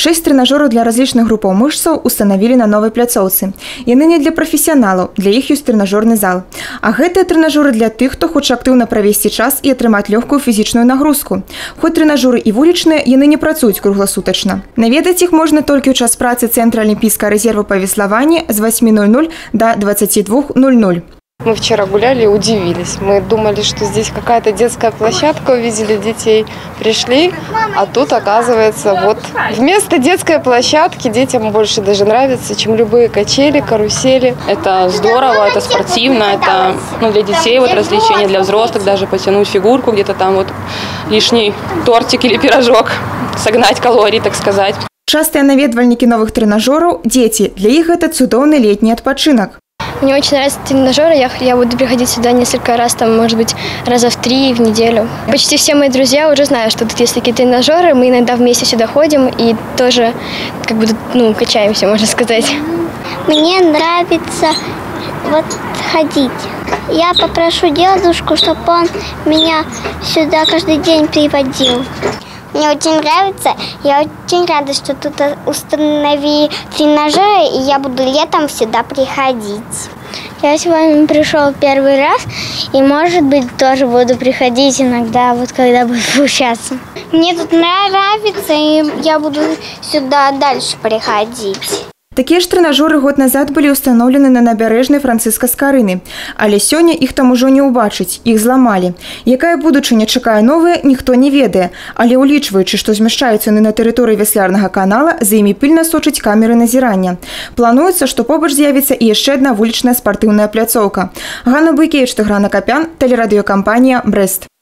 6 тренажераў для различных групаў мышцаў установили на новой пляцоўцы. Яны не для профессионалов, для іх ёсць тренажерный зал. А гэтыя тренажеры для тых, хто хоча актыўна правесці час і атрымаць лёгкую фізічную нагрузку. Хоць тренажеры і вулічныя, яны не працуюць кругласутачна. Наведаць іх можна толькі ў час працы Центра Олимпийского резерва па веславанні з 8:00 до 22:00. Мы вчера гуляли и удивились. Мы думали, что здесь какая-то детская площадка, увидели детей, пришли, а тут, оказывается, вот вместо детской площадки детям больше даже нравится, чем любые качели, карусели. Это здорово, это спортивно, это для детей вот развлечения, для взрослых даже потянуть фигурку, где-то там вот лишний тортик или пирожок, согнать калорий, так сказать. Частые наведвальнікі новых тренажеров – дети. Для их это цудоўны летний отпочинок. Мне очень нравятся тренажеры. Я буду приходить сюда несколько раз, там, может быть, раза в 3 в неделю. Почти все мои друзья уже знают, что тут есть такие тренажеры. Мы иногда вместе сюда ходим и тоже как бы качаемся, можно сказать. Мне нравится вот ходить. Я попрошу дедушку, чтобы он меня сюда каждый день приводил. Мне очень нравится. Я очень рада, что тут установили тренажеры, и я буду летом сюда приходить. Я сегодня пришел первый раз, и, может быть, тоже буду приходить иногда, вот когда буду обучаться. Мне тут нравится, и я буду сюда дальше приходить. Такие ж тренажеры год назад были установлены на набярэжнай Францыска Скарыны, але сёння іх там ужо не ўбачыць, іх зламалі. Якая будучыня чакае новыя, ніхто не ведае, але улічваючы, што змяшчаюцца яны на тэрыторыі вяслярнага канала, за імі пільна сочыць камеры назірання. Плануецца, што побач з'явіцца і яшчэ адна вулічная спартыўная пляцоўка. Ганна Буйкевіч, Тыгран Акапян, тэлерадыёкампанія «Брэст».